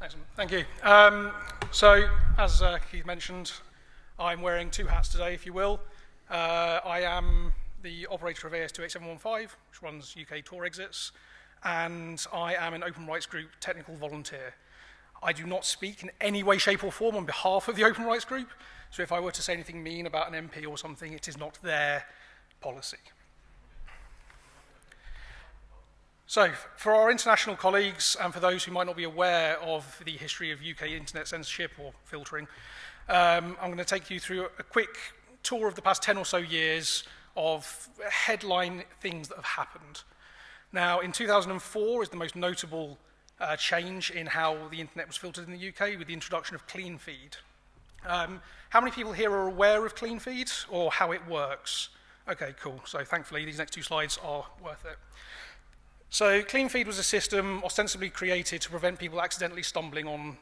Excellent, thank you. So, as Keith mentioned, I'm wearing two hats today, if you will. I am the operator of AS28715, which runs UK tour exits, and I am an OpenRightsGroup technical volunteer. I do not speak in any way, shape, or form on behalf of the OpenRightsGroup, so if I were to say anything mean about an MP or something, it is not their policy. So, for our international colleagues, and for those who might not be aware of the history of UK internet censorship or filtering, I'm going to take you through a quick tour of the past 10 or so years of headline things that have happened. Now, in 2004 is the most notable change in how the internet was filtered in the UK with the introduction of clean feed. How many people here are aware of clean feed or how it works? Okay, cool. So thankfully, these next two slides are worth it. So clean feed was a system ostensibly created to prevent people accidentally stumbling on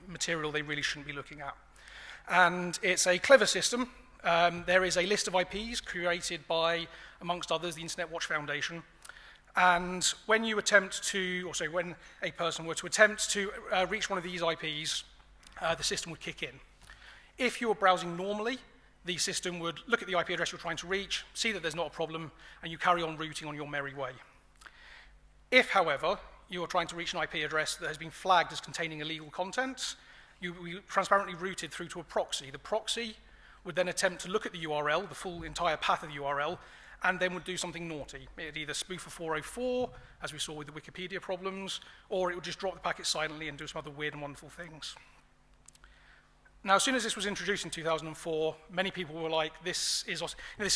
material they really shouldn't be looking at. And it's a clever system. There is a list of IPs created by, amongst others, the Internet Watch Foundation. And when you attempt to, or sorry, when a person were to attempt to reach one of these IPs, the system would kick in. If you were browsing normally, the system would look at the IP address you're trying to reach, see that there's not a problem, and you carry on routing on your merry way. If, however, you are trying to reach an IP address that has been flagged as containing illegal content, you transparently routed through to a proxy. The proxy would then attempt to look at the URL, the full entire path of the URL, and then would do something naughty. It would either spoof a 404, as we saw with the Wikipedia problems, or it would just drop the packet silently and do some other weird and wonderful things. Now, as soon as this was introduced in 2004, many people were like, this is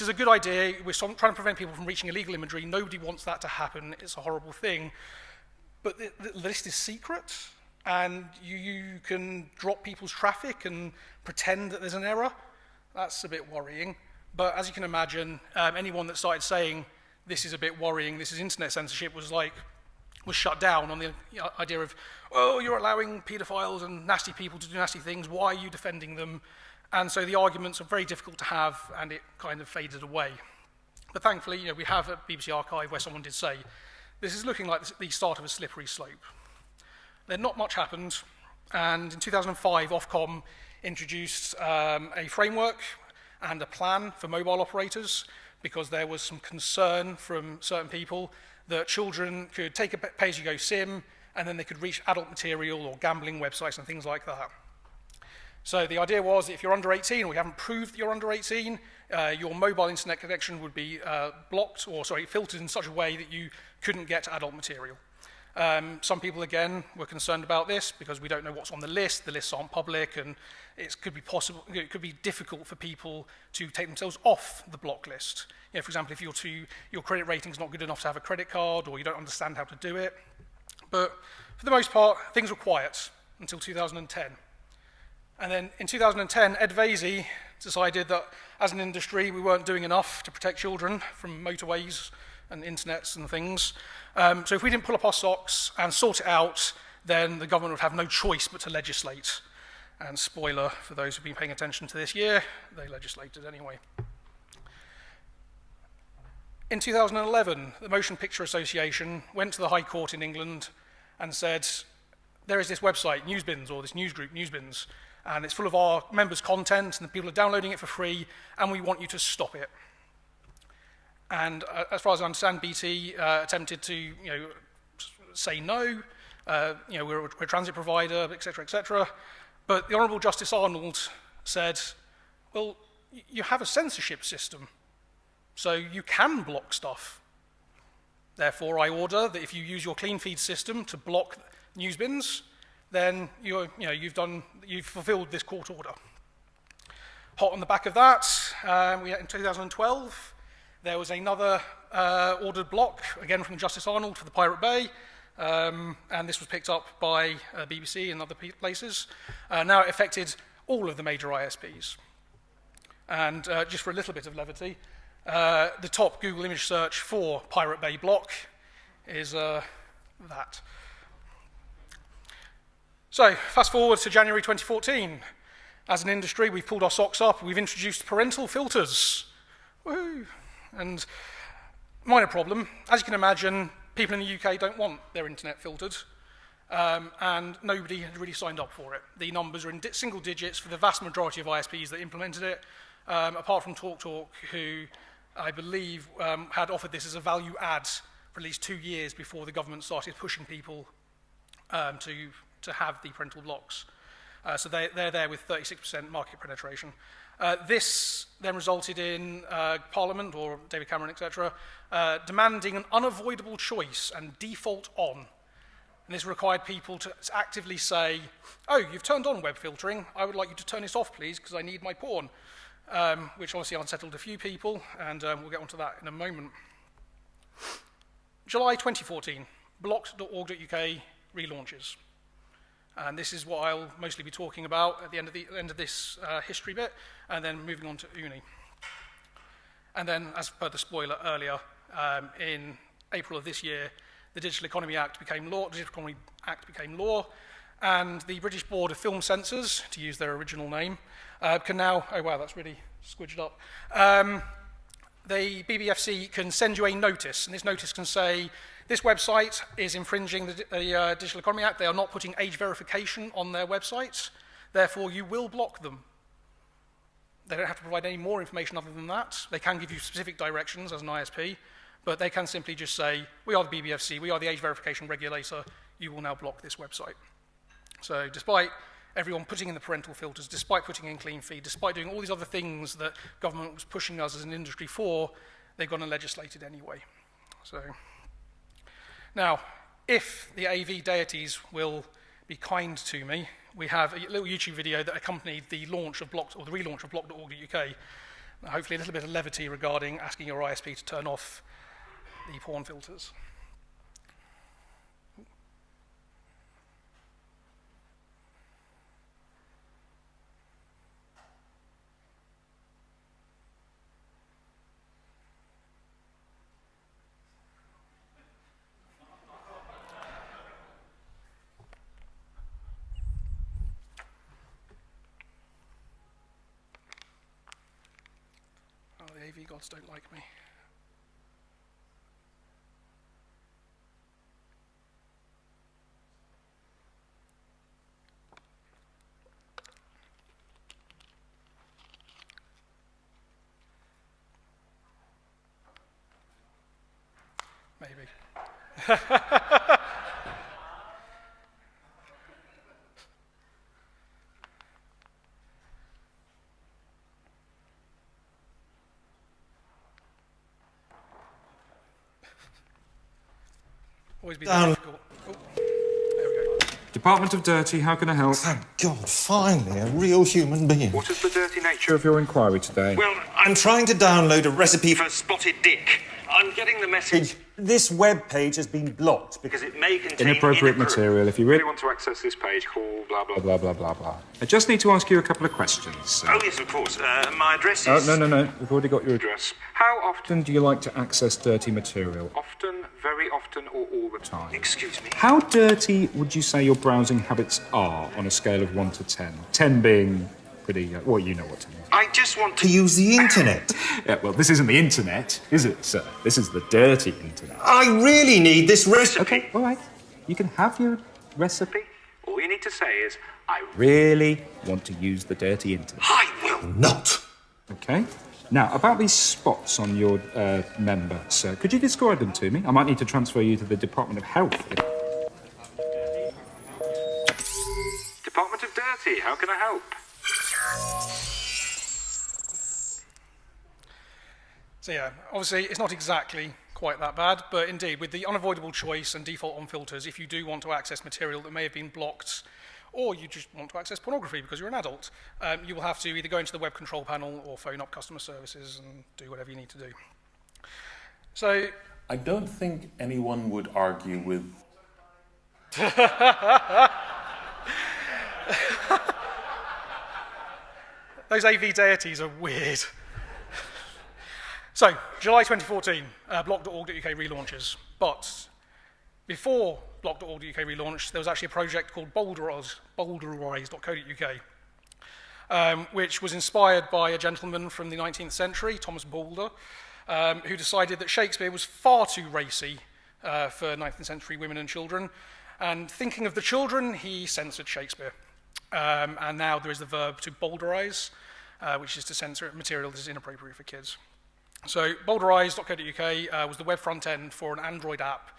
a good idea. We're trying to prevent people from reaching illegal imagery. Nobody wants that to happen. It's a horrible thing. But the list is secret, and you can drop people's traffic and pretend that there's an error. That's a bit worrying. But as you can imagine, anyone that started saying, this is a bit worrying, this is internet censorship, was shut down on the idea of, oh, you're allowing paedophiles and nasty people to do nasty things, why are you defending them? And so the arguments are very difficult to have, and it kind of faded away. But thankfully, we have a BBC archive where someone did say, this is looking like the start of a slippery slope. Then not much happened, and in 2005, Ofcom introduced a framework and a plan for mobile operators, because there was some concern from certain people that children could take a pay-as-you-go SIM, and then they could reach adult material or gambling websites and things like that. So the idea was, if you're under 18, or you haven't proved that you're under 18, your mobile internet connection would be filtered in such a way that you couldn't get adult material. Some people, again, were concerned about this because we don't know what's on the list. The lists aren't public, and it could be difficult for people to take themselves off the block list. For example, if your credit rating's not good enough to have a credit card, or you don't understand how to do it. But for the most part, things were quiet until 2010. And then in 2010, Ed Vaizey decided that as an industry, we weren't doing enough to protect children from motorways and internets and things. So if we didn't pull up our socks and sort it out, then the government would have no choice but to legislate. And spoiler for those who've been paying attention to this year, they legislated anyway. In 2011, the Motion Picture Association went to the High Court in England and said, there is this website, Newsbins, or this newsgroup, Newsbins, and it's full of our members' content, and the people are downloading it for free, and we want you to stop it. And as far as I understand, BT attempted to say no, we're a transit provider, etc., etc. But the Honourable Justice Arnold said, well, you have a censorship system, so you can block stuff. Therefore, I order that if you use your clean feed system to block Newsbins, then you've fulfilled this court order. Hot on the back of that, in 2012, there was another ordered block, again from Justice Arnold for the Pirate Bay, and this was picked up by BBC and other places. Now it affected all of the major ISPs. And just for a little bit of levity, the top Google image search for Pirate Bay block is that. So, fast forward to January 2014. As an industry, we've pulled our socks up, we've introduced parental filters. Woohoo! And minor problem, as you can imagine, people in the UK don't want their internet filtered. and nobody had really signed up for it. The numbers are in single digits for the vast majority of ISPs that implemented it, apart from TalkTalk, who I believe had offered this as a value add for at least 2 years before the government started pushing people to have the parental blocks. So they're there with 36% market penetration. This then resulted in Parliament, or David Cameron, etc., demanding an unavoidable choice and default on. And this required people to actively say, oh, you've turned on web filtering, I would like you to turn this off, please, because I need my porn, which obviously unsettled a few people, and we'll get onto that in a moment. July 2014, blocked.org.uk relaunches. And this is what I'll mostly be talking about at the end of this history bit, and then moving on to Unni. And then, as per the spoiler earlier, in April of this year, the Digital Economy Act became law, and the British Board of Film Censors, to use their original name, can now, oh wow, that's really squidged up. The BBFC can send you a notice, and this notice can say, this website is infringing the Digital Economy Act. They are not putting age verification on their websites, therefore you will block them. They don't have to provide any more information other than that. They can give you specific directions as an ISP, but they can simply just say, we are the BBFC, we are the age verification regulator, you will now block this website. So despite everyone putting in the parental filters, despite putting in clean feed, despite doing all these other things that government was pushing us as an industry for, they've gone and legislated anyway. So now, if the AV deities will be kind to me, we have a little YouTube video that accompanied the launch of Blocked, or the relaunch of blocked.org.uk. Hopefully a little bit of levity regarding asking your ISP to turn off the porn filters. Oh, the AV gods don't like me. Maybe. Always been difficult. Oh, there we go. Department of Dirty, how can I help? Thank God, finally, a real human being. What is the dirty nature of your inquiry today? Well, I'm trying to download a recipe for Spotted dick. I'm getting the message This web page has been blocked because it may contain Inappropriate material. If you really want to access this page, call blah, blah, blah, blah, blah, blah. I just need to ask you a couple of questions. Oh, yes, of course. My address Oh, is... no. We've already got your address. How often do you like to access dirty material? Often, very often, or all the time? Excuse me. How dirty would you say your browsing habits are on a scale of 1 to 10? 10 being pretty... well, you know what to mean. I just want to use the internet. Yeah, well, this isn't the internet, is it, sir? This is the dirty internet. I really need this recipe. Okay, all right. You can have your recipe. All you need to say is, I really want to use the dirty internet. I will Not. Okay. Now, about these spots on your member, sir, could you describe them to me? I might need to transfer you to the Department of Health. Department of Dirty, how can I help? So yeah, obviously it's not exactly quite that bad, but indeed with the unavoidable choice and default on filters, if you do want to access material that may have been blocked, or you just want to access pornography because you're an adult, you will have to either go into the web control panel or phone up customer services and do whatever you need to do. So I don't think anyone would argue with... those AV deities are weird. So, July 2014, block.org.uk relaunches. But before block.org.uk relaunched, there was actually a project called Boulder Eyes.co.uk, which was inspired by a gentleman from the 19th century, Thomas Boulder, who decided that Shakespeare was far too racy for 19th century women and children, And thinking of the children, he censored Shakespeare. And now there is the verb to Boulder Eyes, which is to censor material that is inappropriate for kids. So BoulderEyes.co.uk was the web front end for an Android app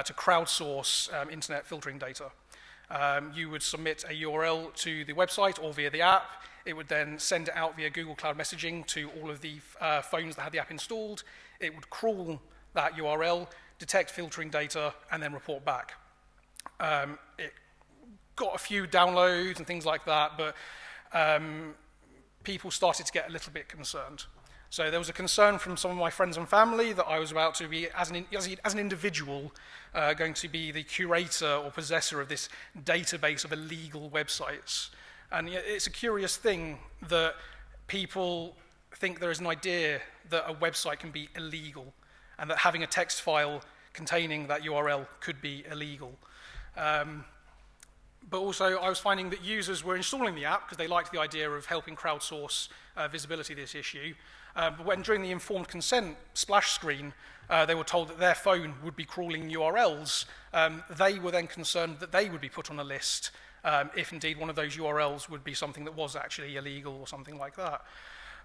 to crowdsource internet filtering data. You would submit a URL to the website or via the app. It would then send it out via Google Cloud Messaging to all of the phones that had the app installed. It would crawl that URL, detect filtering data, and then report back. It got a few downloads and things like that, but people started to get a little bit concerned. So there was a concern from some of my friends and family that I was about to be, as an individual, going to be the curator or possessor of this database of illegal websites. And it's a curious thing that people think there is an idea that a website can be illegal and that having a text file containing that URL could be illegal. But also, I was finding that users were installing the app because they liked the idea of helping crowdsource visibility of this issue. But when during the informed consent splash screen, they were told that their phone would be crawling URLs, they were then concerned that they would be put on a list if indeed one of those URLs would be something that was actually illegal or something like that.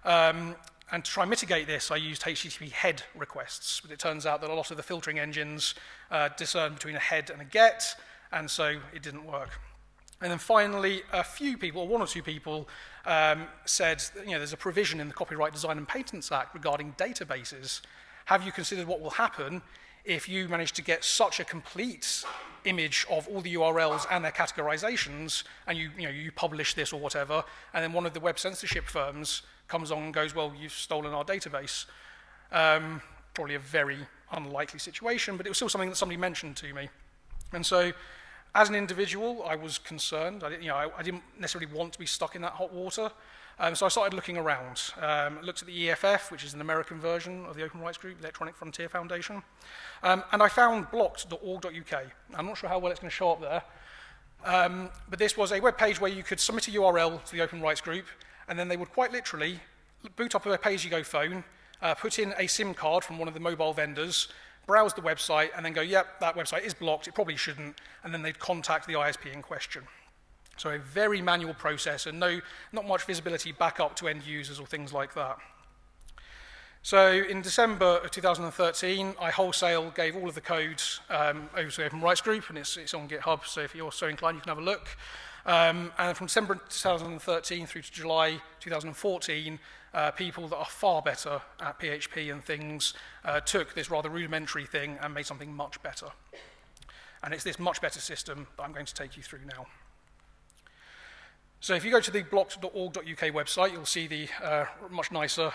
And to try and mitigate this, I used HTTP head requests, but it turns out that a lot of the filtering engines discern between a head and a get, and so it didn't work. And then finally, a few people, or one or two people, said, there's a provision in the Copyright Design and Patents Act regarding databases. Have you considered what will happen if you manage to get such a complete image of all the URLs and their categorizations, and you publish this or whatever, and then one of the web censorship firms comes on and goes, well, you've stolen our database. Probably a very unlikely situation, but it was still something that somebody mentioned to me. And so, as an individual, I was concerned. I didn't necessarily want to be stuck in that hot water. So I started looking around. Looked at the EFF, which is an American version of the OpenRightsGroup, Electronic Frontier Foundation. And I found blocked.org.uk. I'm not sure how well it's going to show up there. But this was a web page where you could submit a URL to the OpenRightsGroup, and then they would quite literally boot up a pay-as-you-go phone, put in a SIM card from one of the mobile vendors, browse the website, and then go, yep, that website is blocked, it probably shouldn't, and then they'd contact the ISP in question. So a very manual process, and not much visibility back up to end users or things like that. So in December of 2013, I wholesale gave all of the code over to the OpenRightsGroup, and it's on GitHub, so if you're so inclined, you can have a look. And from December 2013 through to July 2014, people that are far better at PHP and things took this rather rudimentary thing and made something much better. And it's this much better system that I'm going to take you through now. So if you go to the blocked.org.uk website, you'll see the much nicer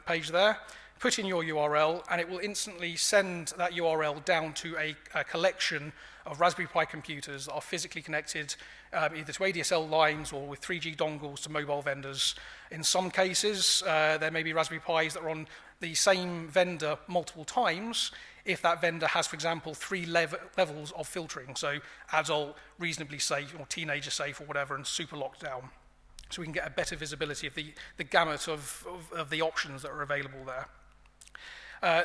page there. Put in your URL, and it will instantly send that URL down to a collection of Raspberry Pi computers that are physically connected either to ADSL lines or with 3G dongles to mobile vendors. In some cases, there may be Raspberry Pis that are on the same vendor multiple times if that vendor has, for example, 3 levels of filtering, so adult, reasonably safe, or teenager safe, or whatever, and super locked down. So we can get a better visibility of the gamut of the options that are available there.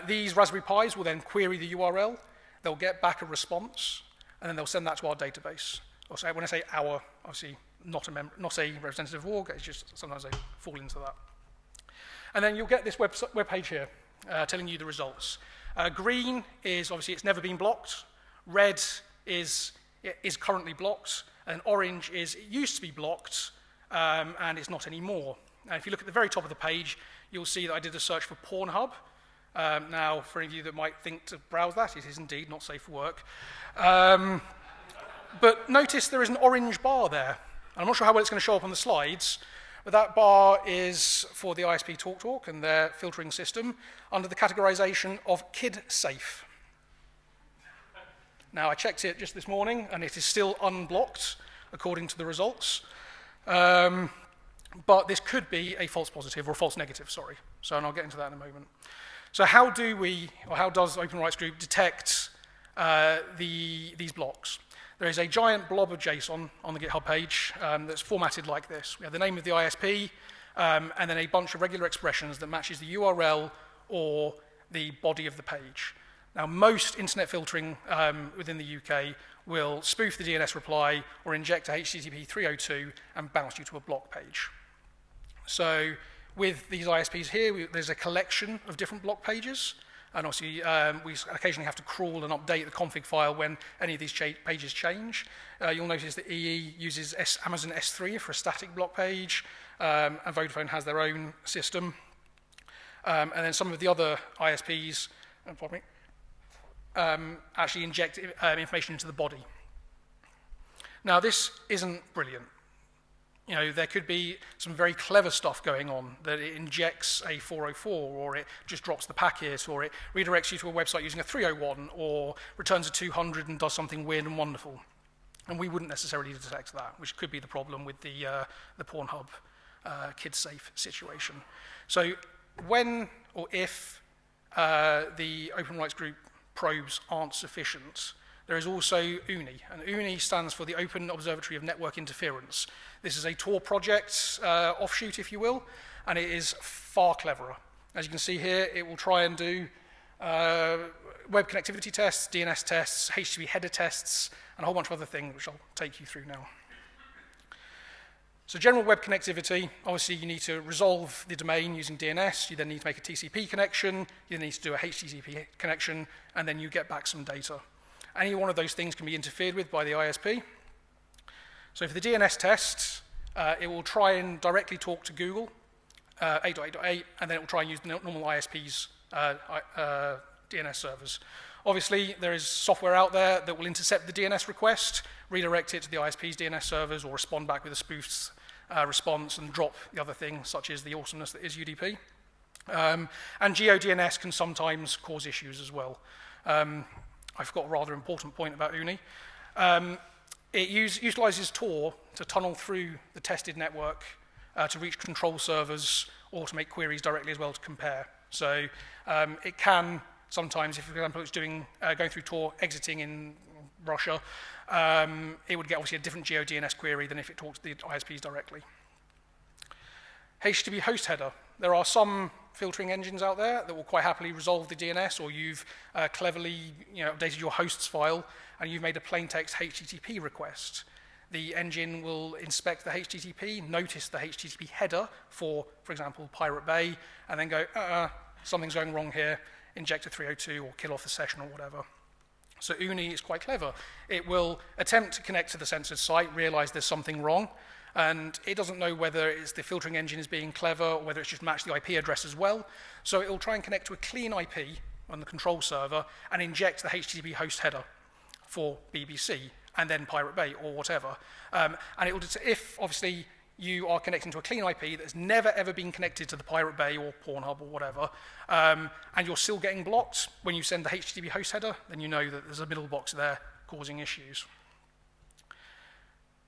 These Raspberry Pis will then query the URL, they'll get back a response, and then they'll send that to our database. Also, when I say our, obviously not a representative org, it's just sometimes they fall into that. And then you'll get this web page here telling you the results. Green is obviously it's never been blocked. Red is currently blocked. And orange is it used to be blocked and it's not anymore. And if you look at the very top of the page, you'll see that I did a search for Pornhub. Now, for any of you that might think to browse that, it is indeed not safe for work. But notice there is an orange bar there. I'm not sure how well it's going to show up on the slides, but that bar is for the ISP TalkTalk and their filtering system under the categorization of Kidssafe. Now, I checked it just this morning, and it is still unblocked, according to the results. But this could be a false positive, or a false negative, sorry. So, and I'll get into that in a moment. So how does OpenRightsGroup detect these blocks? There is a giant blob of JSON on the GitHub page that's formatted like this. We have the name of the ISP, and then a bunch of regular expressions that matches the URL or the body of the page. Now, most internet filtering within the UK will spoof the DNS reply or inject a HTTP 302 and bounce you to a block page. So with these ISPs here, there's a collection of different block pages. And obviously, we occasionally have to crawl and update the config file when any of these pages change. You'll notice that EE uses Amazon S3 for a static block page, and Vodafone has their own system. And then some of the other ISPs actually inject information into the body. Now, this isn't brilliant. You know, there could be some very clever stuff going on, that it injects a 404, or it just drops the packet, or it redirects you to a website using a 301, or returns a 200 and does something weird and wonderful. And we wouldn't necessarily detect that, which could be the problem with the Pornhub Kidssafe situation. So when or if the OpenRightsGroup probes aren't sufficient, there is also Unni, and Unni stands for the Open Observatory of Network Interference. This is a Tor project offshoot, if you will, and it is far cleverer. As you can see here, it will try and do web connectivity tests, DNS tests, HTTP header tests, and a whole bunch of other things, which I'll take you through now. So general web connectivity, obviously you need to resolve the domain using DNS, you then need to make a TCP connection, you then need to do a HTTP connection, and then you get back some data. Any one of those things can be interfered with by the ISP. So for the DNS test, it will try and directly talk to Google, 8.8.8, and then it will try and use the normal ISP's DNS servers. Obviously, there is software out there that will intercept the DNS request, redirect it to the ISP's DNS servers, or respond back with a spoofed response and drop the other thing, such as the awesomeness that is UDP. And GeoDNS can sometimes cause issues as well. I forgot a rather important point about Unni. It utilizes Tor to tunnel through the tested network to reach control servers or to make queries directly as well to compare. So it can sometimes, if for example it's going through Tor, exiting in Russia, it would get obviously a different GeoDNS query than if it talked to the ISPs directly. HTTP host header. There are some filtering engines out there that will quite happily resolve the DNS, or you've cleverly updated your hosts file and you've made a plain text HTTP request. The engine will inspect the HTTP, notice the HTTP header for example, Pirate Bay, and then go, something's going wrong here, inject a 302 or kill off the session or whatever. So Unni is quite clever. It will attempt to connect to the censored site, realize there's something wrong, and it doesn't know whether it's the filtering engine is being clever or whether it's just matched the IP address as well. So it will try and connect to a clean IP on the control server and inject the HTTP host header for BBC and then Pirate Bay or whatever. And it will, if obviously you are connecting to a clean IP that has never ever been connected to the Pirate Bay or Pornhub or whatever, and you're still getting blocked when you send the HTTP host header, then you know that there's a middle box there causing issues.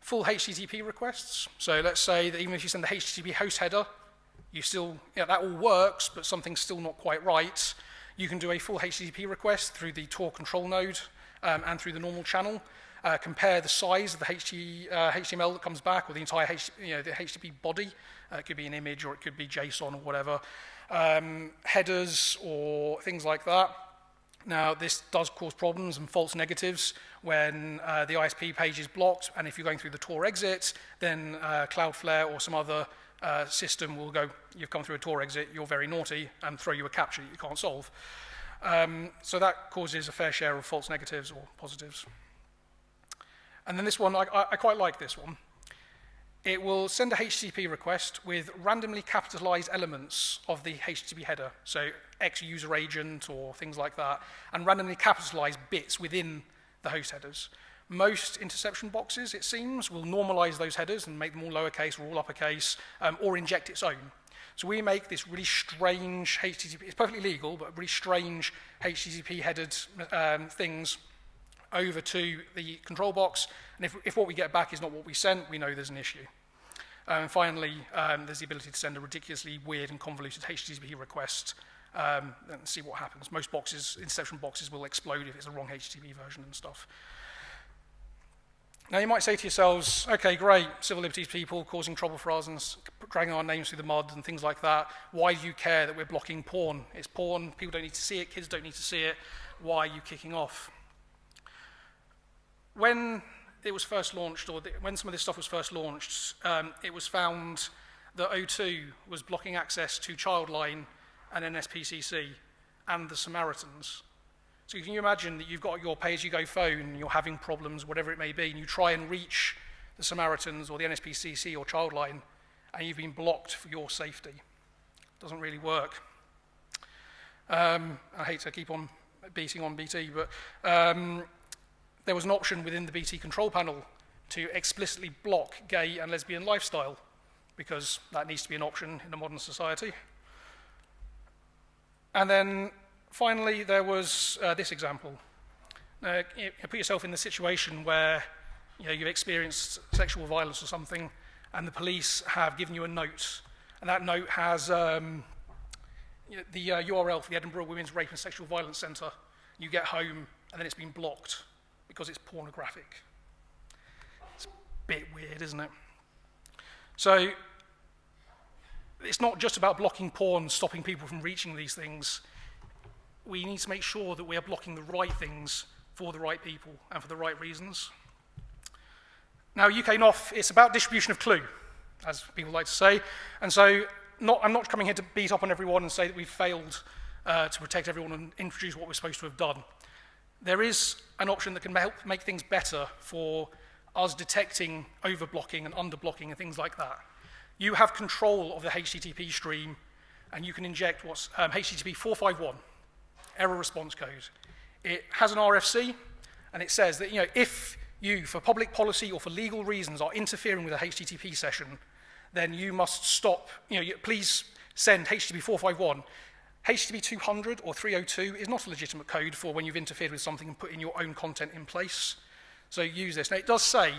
Full HTTP requests. So let's say that even if you send the HTTP host header, you still, that all works, but something's still not quite right. You can do a full HTTP request through the Tor control node and through the normal channel. Compare the size of the HTML that comes back, or the entire the HTTP body. It could be an image, or it could be JSON or whatever. Headers or things like that. Now, this does cause problems and false negatives when the ISP page is blocked, and if you're going through the Tor exit, then Cloudflare or some other system will go, you've come through a Tor exit, you're very naughty, and throw you a captcha that you can't solve. So that causes a fair share of false negatives or positives. And then this one, I quite like this one. It will send a HTTP request with randomly capitalized elements of the HTTP header, so X user agent or things like that, and randomly capitalized bits within the host headers. Most interception boxes, it seems, will normalize those headers and make them all lowercase or all uppercase, or inject its own. So we make this really strange HTTP, it's perfectly legal, but really strange HTTP headed things over to the control box, and if what we get back is not what we sent, we know there's an issue. And finally, there's the ability to send a ridiculously weird and convoluted HTTP request and see what happens. Most boxes, interception boxes, will explode if it's a wrong HTTP version and stuff. Now you might say to yourselves, okay, great, civil liberties people causing trouble for us and dragging our names through the mud and things like that. Why do you care that we're blocking porn? It's porn, people don't need to see it, kids don't need to see it. why are you kicking off? When it was first launched, or when some of this stuff was first launched, it was found that O2 was blocking access to Childline and NSPCC and the Samaritans. So can you imagine that you've got your pay-as-you-go phone and you're having problems, whatever it may be, and you try and reach the Samaritans or the NSPCC or Childline, and you've been blocked for your safety. It doesn't really work. I hate to keep on beating on BT, but there was an option within the BT control panel to explicitly block gay and lesbian lifestyle, because that needs to be an option in a modern society. And then finally, there was this example. You put yourself in the situation where you've experienced sexual violence or something, and the police have given you a note, and that note has the URL for the Edinburgh Women's Rape and Sexual Violence Centre. You get home, and then it's been blocked because it's pornographic. It's a bit weird, isn't it? So it's not just about blocking porn, stopping people from reaching these things. We need to make sure that we are blocking the right things for the right people and for the right reasons. Now, UKNOF, it's about distribution of clue, as people like to say. And so I'm not coming here to beat up on everyone and say that we've failed to protect everyone and introduce what we're supposed to have done. There is an option that can help make things better for us detecting overblocking and underblocking and things like that. You have control of the HTTP stream, and you can inject what's HTTP 451, error response code. It has an RFC, and it says that if you, for public policy or for legal reasons, are interfering with a HTTP session, then you must stop, please send HTTP 451. HTTP 200 or 302 is not a legitimate code for when you've interfered with something and put in your own content in place. So use this. Now, it does say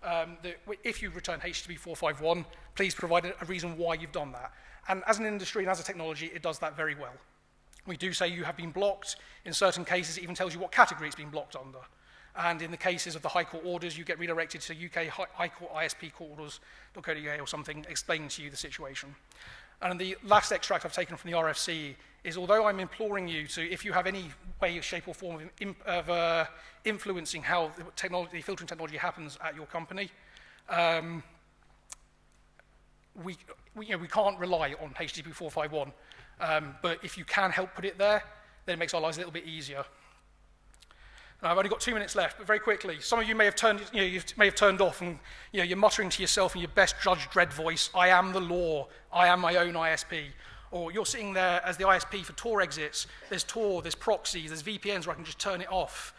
that if you return HTTP 451, please provide a reason why you've done that. And as an industry and as a technology, it does that very well. We do say you have been blocked. In certain cases, it even tells you what category it's been blocked under. And in the cases of the High Court orders, you get redirected to UK High Court ISP court orders.co.uk or something explaining to you the situation. And the last extract I've taken from the RFC is, although I'm imploring you to, if you have any way, shape or form of influencing how the filtering technology happens at your company, we can't rely on HTTP 451. But if you can help put it there, then it makes our lives a little bit easier. Now, I've only got 2 minutes left, but very quickly, some of you may have turned, you may have turned off, and you're muttering to yourself in your best Judge Dredd voice, "I am the law. I am my own ISP." Or you're sitting there as the ISP for Tor exits. There's Tor, there's Proxies, there's VPNs where I can just turn it off.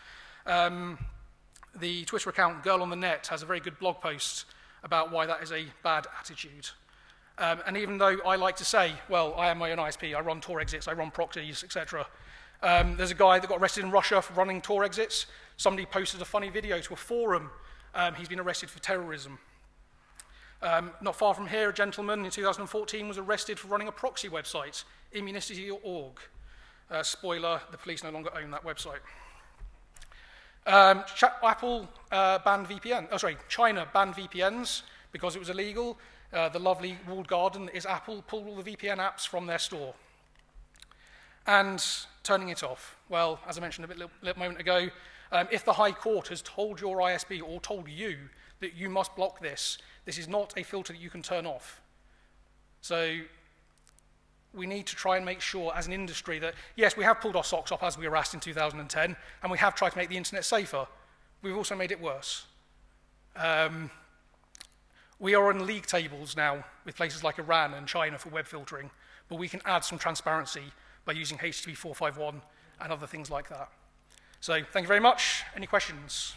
The Twitter account Girl on the Net has a very good blog post about why that is a bad attitude. And even though I like to say, well, I am my own ISP, I run Tor exits, I run Proxies, etc. There's a guy that got arrested in Russia for running Tor exits. Somebody posted a funny video to a forum. He's been arrested for terrorism. Not far from here, a gentleman in 2014 was arrested for running a proxy website, immunicity.org. Spoiler, the police no longer own that website. Apple banned China banned VPNs because it was illegal. The lovely walled garden that is Apple pulled all the VPN apps from their store. And turning it off. Well, as I mentioned a little moment ago, if the High Court has told your ISP or told you that you must block this, this is not a filter that you can turn off. So we need to try and make sure as an industry that, yes, we have pulled our socks up as we were asked in 2010, and we have tried to make the internet safer. We've also made it worse. We are on league tables now with places like Iran and China for web filtering, but we can add some transparency by using HTTP 451 and other things like that. So thank you very much. Any questions?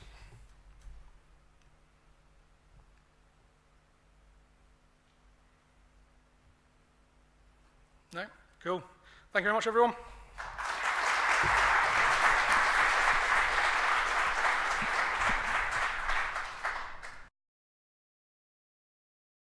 No? Cool. Thank you very much, everyone.